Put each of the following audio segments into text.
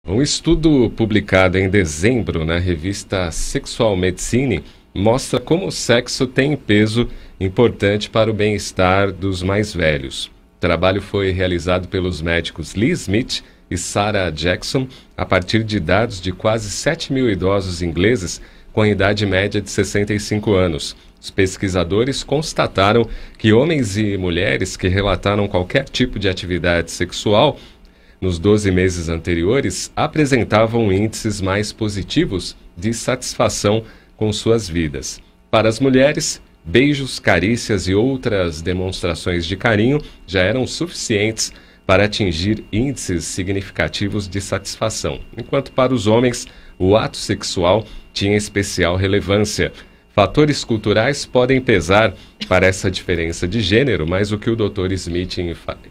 Um estudo publicado em dezembro na revista Sexual Medicine mostra como o sexo tem peso importante para o bem-estar dos mais velhos. O trabalho foi realizado pelos médicos Lee Smith e Sarah Jackson a partir de dados de quase 7 mil idosos ingleses com idade média de 65 anos. Os pesquisadores constataram que homens e mulheres que relataram qualquer tipo de atividade sexual nos 12 meses anteriores apresentavam índices mais positivos de satisfação com suas vidas. Para as mulheres, beijos, carícias e outras demonstrações de carinho já eram suficientes para atingir índices significativos de satisfação, enquanto para os homens o ato sexual tinha especial relevância. Fatores culturais podem pesar para essa diferença de gênero, mas o que o Dr. Smith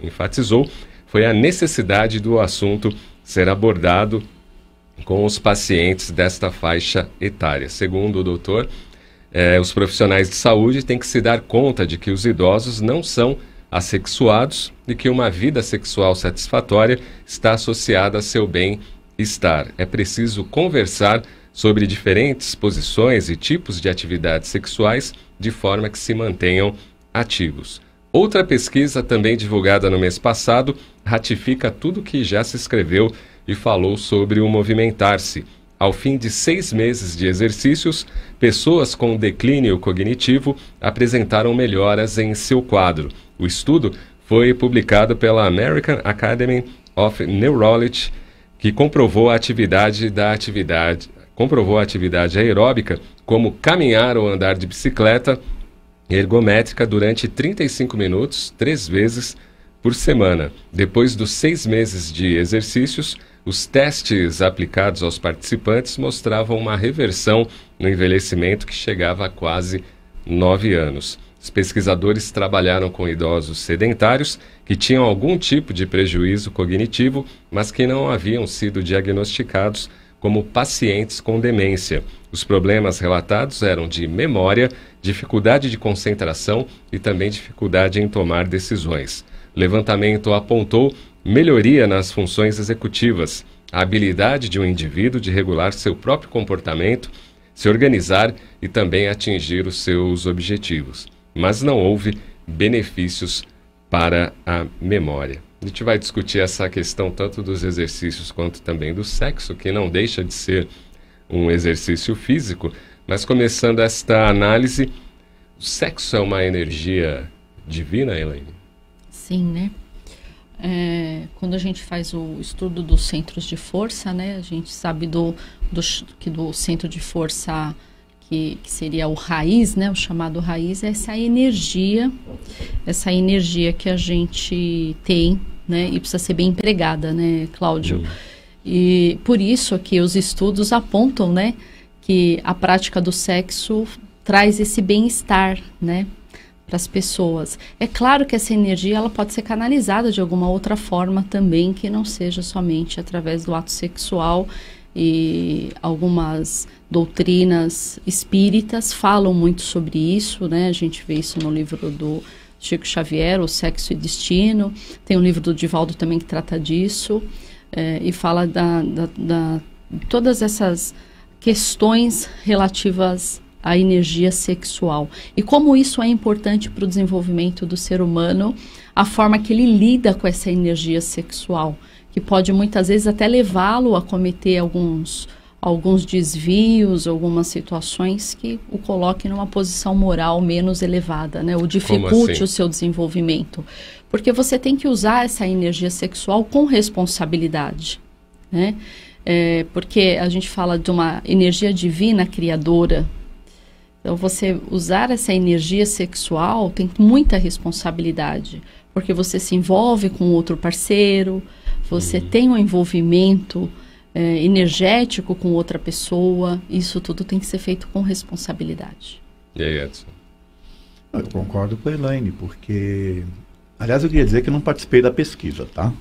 enfatizou foi a necessidade do assunto ser abordado com os pacientes desta faixa etária. Segundo o doutor, os profissionais de saúde têm que se dar conta de que os idosos não são assexuados e que uma vida sexual satisfatória está associada a seu bem-estar. É preciso conversar sobre diferentes posições e tipos de atividades sexuais de forma que se mantenham ativos. Outra pesquisa, também divulgada no mês passado, ratifica tudo que já se escreveu e falou sobre o movimentar-se. Ao fim de 6 meses de exercícios, pessoas com declínio cognitivo apresentaram melhoras em seu quadro. O estudo foi publicado pela American Academy of Neurology, que comprovou a atividade aeróbica, como caminhar ou andar de bicicleta ergométrica durante 35 minutos, 3 vezes por semana. Depois dos 6 meses de exercícios, os testes aplicados aos participantes mostravam uma reversão no envelhecimento que chegava a quase 9 anos. Os pesquisadores trabalharam com idosos sedentários que tinham algum tipo de prejuízo cognitivo, mas que não haviam sido diagnosticados como pacientes com demência. Os problemas relatados eram de memória, dificuldade de concentração e também dificuldade em tomar decisões. O levantamento apontou melhoria nas funções executivas, a habilidade de um indivíduo de regular seu próprio comportamento, se organizar e também atingir os seus objetivos. Mas não houve benefícios para a memória. A gente vai discutir essa questão tanto dos exercícios quanto também do sexo, que não deixa de ser um exercício físico, mas começando esta análise, o sexo é uma energia divina, Elaine? Sim, né? Quando a gente faz o estudo dos centros de força, né, a gente sabe que do centro de força que seria o raiz, né, o chamado raiz, é essa energia que a gente tem, né, e precisa ser bem empregada, né, Cláudio? E por isso que os estudos apontam, né, que a prática do sexo traz esse bem-estar, né, para as pessoas. É claro que essa energia ela pode ser canalizada de alguma outra forma também, que não seja somente através do ato sexual, e algumas doutrinas espíritas falam muito sobre isso, né? A gente vê isso no livro do Chico Xavier, O Sexo e Destino. Tem um livro do Divaldo também que trata disso, e fala todas essas questões relativas à energia sexual. E como isso é importante para o desenvolvimento do ser humano, a forma que ele lida com essa energia sexual, que pode muitas vezes até levá-lo a cometer alguns desvios, algumas situações que o coloquem numa posição moral menos elevada, né? Ou dificulte o seu desenvolvimento. Porque você tem que usar essa energia sexual com responsabilidade, né? Porque a gente fala de uma energia divina criadora. Então, você usar essa energia sexual tem muita responsabilidade, porque você se envolve com outro parceiro, você tem um envolvimento energético com outra pessoa. Isso tudo tem que ser feito com responsabilidade. E aí, Edson? Eu concordo com a Elaine, porque... Aliás, eu queria dizer que eu não participei da pesquisa, tá?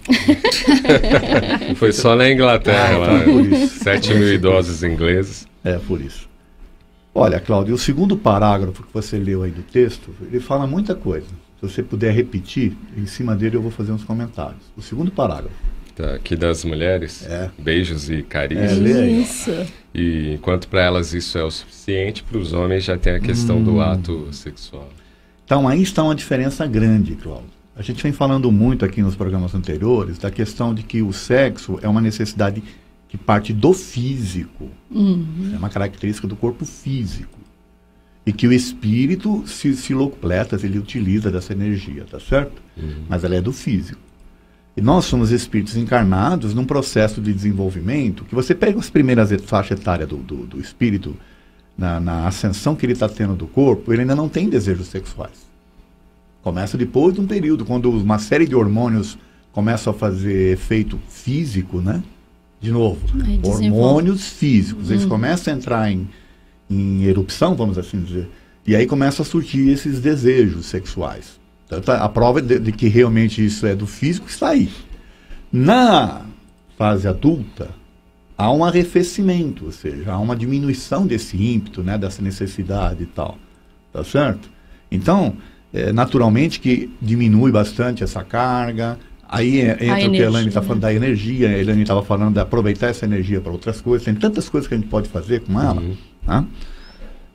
Foi só na Inglaterra, lá, por isso. 7 mil idosos ingleses. Por isso. Olha, Cláudio, o segundo parágrafo que você leu aí do texto, ele fala muita coisa. Se você puder repetir, em cima dele eu vou fazer uns comentários. O segundo parágrafo. aqui das mulheres. Beijos e carinhos. Isso. E enquanto para elas isso é o suficiente, para os homens já tem a questão do ato sexual. Então aí está uma diferença grande, Cláudio. A gente vem falando muito aqui nos programas anteriores da questão de que o sexo é uma necessidade que parte do físico. É uma característica do corpo físico. E que o espírito se locupleta, ele utiliza dessa energia, tá certo? Mas ela é do físico. E nós somos espíritos encarnados num processo de desenvolvimento que você pega as primeiras faixas etárias do espírito, na ascensão que ele está tendo do corpo, ele ainda não tem desejos sexuais. Começa depois de um período, quando uma série de hormônios começam a fazer efeito físico, né? De novo, hormônios físicos. Eles começam a entrar em erupção, vamos assim dizer, e aí começa a surgir esses desejos sexuais. Então, a prova de que realmente isso é do físico está aí. Na fase adulta, há um arrefecimento, ou seja, há uma diminuição desse ímpeto, né, dessa necessidade e tal. Tá certo? Então, naturalmente que diminui bastante essa carga. Aí entra o que a Elaine está falando da energia, a Elaine estava falando de aproveitar essa energia para outras coisas. Tem tantas coisas que a gente pode fazer com ela. Tá?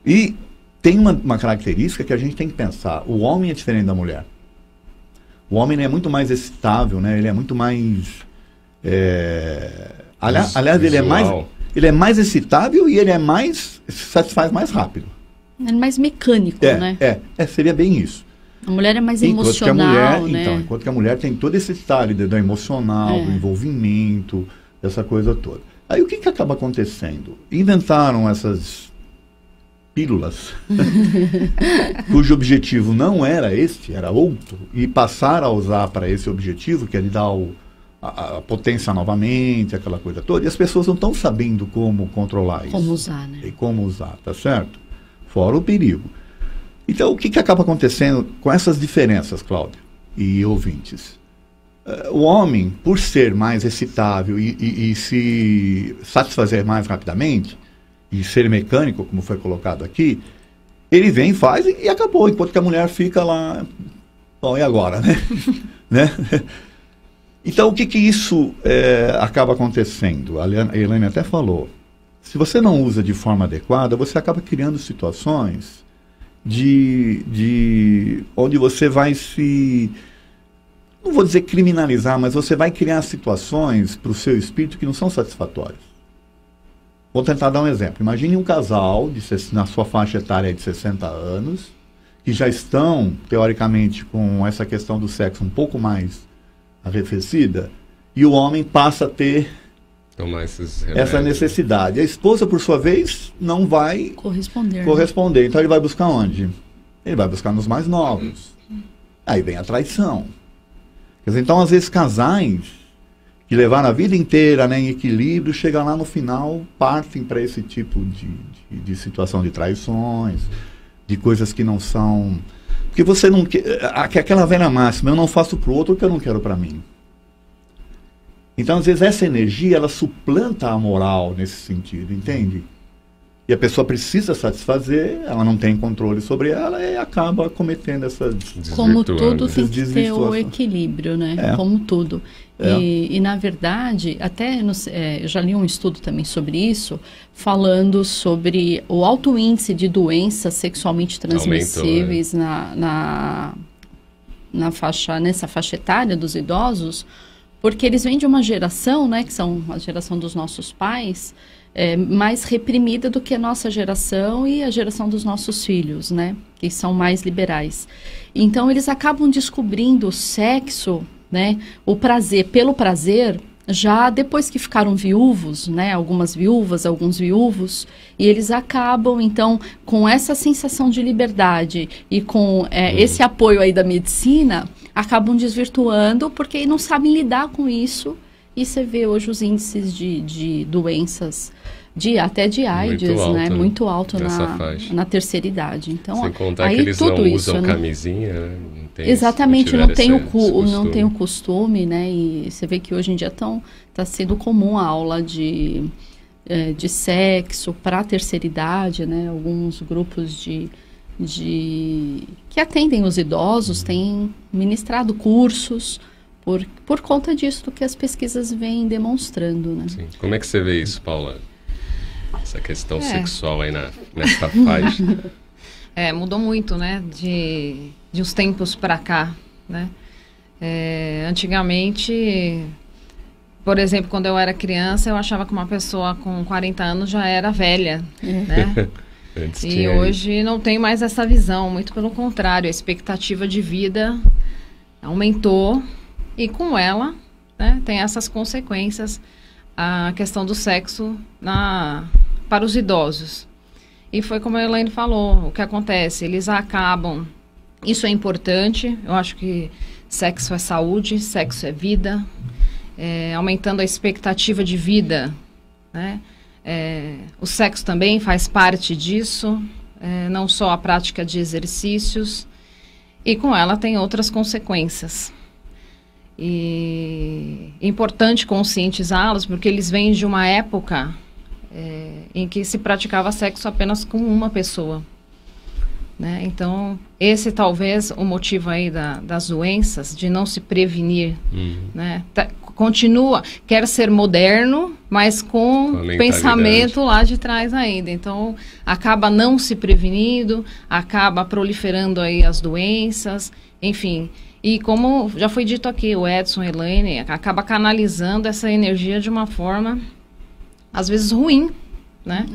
E tem uma característica que a gente tem que pensar. O homem é diferente da mulher. O homem é muito mais excitável, né? Ele é muito mais... Aliás, ele é mais excitável e ele se satisfaz mais rápido. Ele é mais mecânico, né? Seria bem isso. A mulher é mais emocional, né? Então, enquanto que a mulher tem todo esse detalhe do emocional, do envolvimento, essa coisa toda. Aí o que acaba acontecendo? Inventaram essas pílulas, cujo objetivo não era este, era outro, e passaram a usar para esse objetivo, que é de dar a potência novamente, aquela coisa toda, e as pessoas não estão sabendo como controlar isso. Como usar, né? E como usar, tá certo? Fora o perigo. Então, o que acaba acontecendo com essas diferenças, Cláudio e ouvintes? O homem, por ser mais excitável e se satisfazer mais rapidamente, e ser mecânico, como foi colocado aqui, ele vem, faz e acabou, enquanto que a mulher fica lá, bom, e agora, né? né? Então, o que isso acaba acontecendo? A Elaine até falou, se você não usa de forma adequada, você acaba criando situações onde você vai não vou dizer criminalizar, mas você vai criar situações para o seu espírito que não são satisfatórias. Vou tentar dar um exemplo. Imagine um casal na sua faixa etária de 60 anos, que já estão, teoricamente, com essa questão do sexo um pouco mais arrefecida, e o homem passa a ter essa necessidade. A esposa, por sua vez, não vai corresponder. Né? Então ele vai buscar onde? Ele vai buscar nos mais novos. Aí vem a traição. Quer dizer, então, às vezes, casais que levaram a vida inteira, né, em equilíbrio, chegam lá no final, partem para esse tipo de situação de traições, de coisas que não são... Porque você não quer... Aquela velha máxima, eu não faço para o outro o que eu não quero para mim. Então, às vezes, essa energia, ela suplanta a moral nesse sentido, entende? E a pessoa precisa satisfazer, ela não tem controle sobre ela e acaba cometendo essas... Como tudo tem que ter o equilíbrio, né? Como tudo. E, na verdade, até eu já li um estudo também sobre isso, falando sobre o alto índice de doenças sexualmente transmissíveis nessa faixa etária dos idosos, porque eles vêm de uma geração, né, que são a geração dos nossos pais, mais reprimida do que a nossa geração e a geração dos nossos filhos, né, que são mais liberais. Então, eles acabam descobrindo o sexo, né, o prazer pelo prazer, já depois que ficaram viúvos, né, algumas viúvas, alguns viúvos, e eles acabam, então, com essa sensação de liberdade e com esse apoio aí da medicina, acabam desvirtuando porque não sabem lidar com isso. E você vê hoje os índices de doenças, até de AIDS, muito alto, né? Muito alto na terceira idade. Então, sem contar aí que eles não usam camisinha, né? Exatamente, não tem o costume, né? E você vê que hoje em dia está sendo comum a aula de sexo para a terceira idade, né? Alguns grupos que atendem os idosos têm ministrado cursos por conta disso do que as pesquisas vêm demonstrando, né? Sim. Como é que você vê isso, Paula? Essa questão sexual aí nessa faixa. Mudou muito, né? De uns tempos para cá, né? Antigamente, por exemplo, quando eu era criança, eu achava que uma pessoa com 40 anos já era velha, né? E hoje não tenho mais essa visão, muito pelo contrário, a expectativa de vida aumentou e com ela, né, tem essas consequências, a questão do sexo para os idosos. E foi como a Elaine falou, o que acontece, eles acabam, isso é importante, eu acho que sexo é saúde, sexo é vida, aumentando a expectativa de vida, né? O sexo também faz parte disso, não só a prática de exercícios, e com ela tem outras consequências. E é importante conscientizá-los, porque eles vêm de uma época em que se praticava sexo apenas com uma pessoa, né? Então, esse talvez o motivo aí das doenças, de não se prevenir, né? Quer ser moderno, mas com pensamento lá de trás ainda. Então, acaba não se prevenindo, acaba proliferando aí as doenças, enfim. E como já foi dito aqui, o Edson, a Elaine, acaba canalizando essa energia de uma forma, às vezes, ruim, né?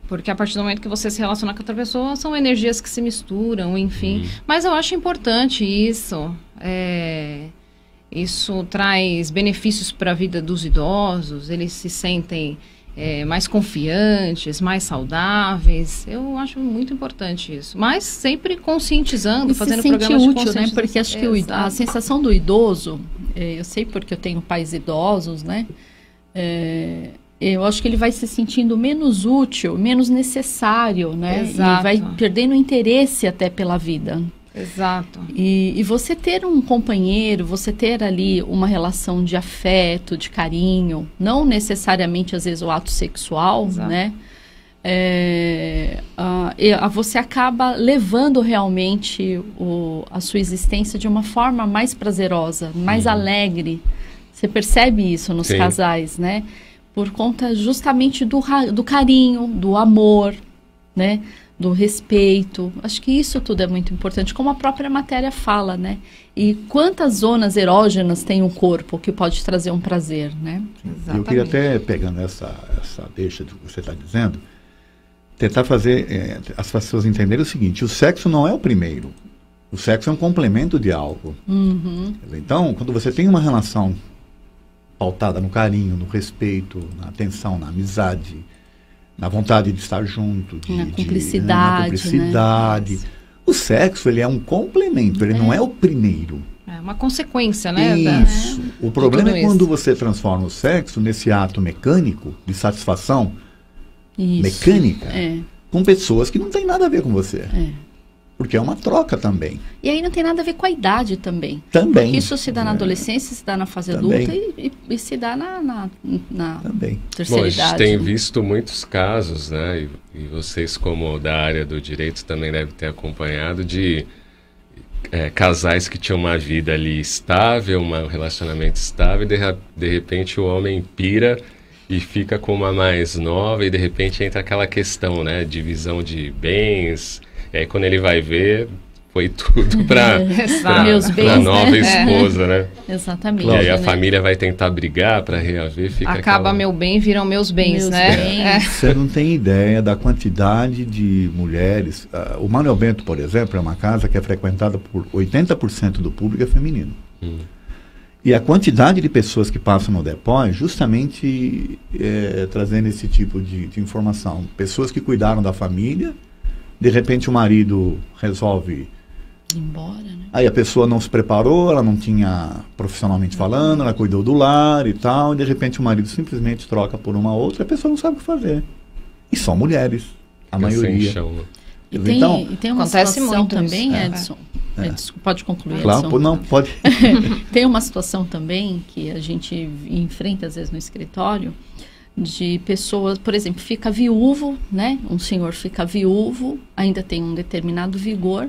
Porque a partir do momento que você se relaciona com outra pessoa, são energias que se misturam, enfim. Mas eu acho importante isso. Isso traz benefícios para a vida dos idosos, eles se sentem mais confiantes, mais saudáveis. Eu acho muito importante isso. Mas sempre conscientizando, fazendo programas de conscientização. Né? Porque acho que a sensação do idoso, eu sei porque eu tenho pais idosos, né? Eu acho que ele vai se sentindo menos útil, menos necessário, né? Exato. E vai perdendo interesse até pela vida. Exato. E você ter um companheiro, você ter ali uma relação de afeto, de carinho, não necessariamente, às vezes, o ato sexual, exato, né? Você acaba levando realmente a sua existência de uma forma mais prazerosa, mais alegre. Você percebe isso nos casais, né? Por conta justamente do carinho, do amor, né? Do respeito. Acho que isso tudo é muito importante, como a própria matéria fala, né? E quantas zonas erógenas tem um corpo que pode trazer um prazer, né? Eu queria até, pegando essa deixa do que você está dizendo, tentar fazer as pessoas entenderem o seguinte: o sexo não é o primeiro. O sexo é um complemento de algo. Então, quando você tem uma relação pautada no carinho, no respeito, na atenção, na amizade, na vontade de estar junto, na cumplicidade, né? O sexo, ele é um complemento, ele não é o primeiro. É uma consequência, né? Isso. O problema é quando você transforma o sexo nesse ato mecânico, de satisfação mecânica, com pessoas que não tem nada a ver com você. Porque é uma troca também. E aí não tem nada a ver com a idade também. Também. Porque isso se dá na adolescência, se dá na fase adulta e se dá na terceira idade. A gente tem visto muitos casos, né? E vocês, como da área do direito, também devem ter acompanhado, de casais que tinham uma vida ali estável, um relacionamento estável, e de repente o homem pira e fica com uma mais nova, e de repente entra aquela questão, né? Divisão de bens. E aí, quando ele vai ver, foi tudo para a nova esposa, né? Exatamente. E aí a família vai tentar brigar para reaver. Acaba meu bem, viram meus bens, né? Você não tem ideia da quantidade de mulheres. O Manuel Bento, por exemplo, é uma casa que é frequentada por 80% do público é feminino. E a quantidade de pessoas que passam no depói, justamente trazendo esse tipo de informação. Pessoas que cuidaram da família. De repente o marido resolve ir embora, né? Aí a pessoa não se preparou, ela não tinha, profissionalmente falando, ela cuidou do lar e tal, e de repente o marido simplesmente troca por uma outra e a pessoa não sabe o que fazer. E são mulheres, a maioria. Sem chão, né? E tem uma situação também, Edson. Edson, pode concluir, claro, Edson. Não, pode. Tem uma situação também que a gente enfrenta às vezes no escritório, de pessoas, por exemplo, fica viúvo, né? Um senhor fica viúvo, ainda tem um determinado vigor,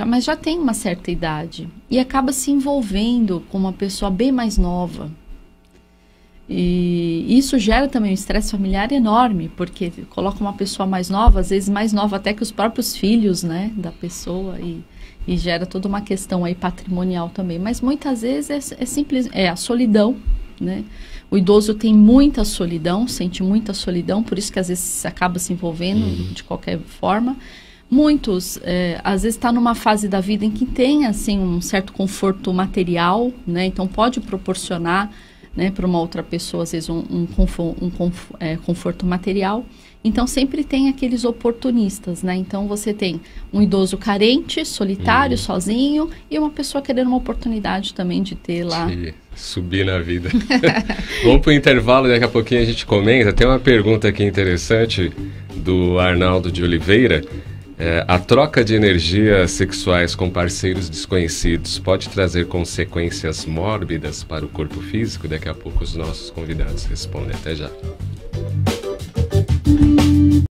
mas já tem uma certa idade e acaba se envolvendo com uma pessoa bem mais nova. E isso gera também um estresse familiar enorme, porque coloca uma pessoa mais nova, às vezes mais nova até que os próprios filhos, né, da pessoa, e gera toda uma questão aí patrimonial também. Mas muitas vezes é simples, a solidão, né? O idoso tem muita solidão, sente muita solidão, por isso que às vezes acaba se envolvendo de qualquer forma. Muitos, às vezes, está numa fase da vida em que tem assim, um certo conforto material, né? Então pode proporcionar, né, para uma outra pessoa, às vezes, um conforto material. Então, sempre tem aqueles oportunistas, né? Então, você tem um idoso carente, solitário, sozinho, e uma pessoa querendo uma oportunidade também de ter lá... subir na vida. Vamos para o intervalo, daqui a pouquinho a gente comenta. Tem uma pergunta aqui interessante do Arnaldo de Oliveira. A troca de energias sexuais com parceiros desconhecidos pode trazer consequências mórbidas para o corpo físico? Daqui a pouco os nossos convidados respondem. Até já.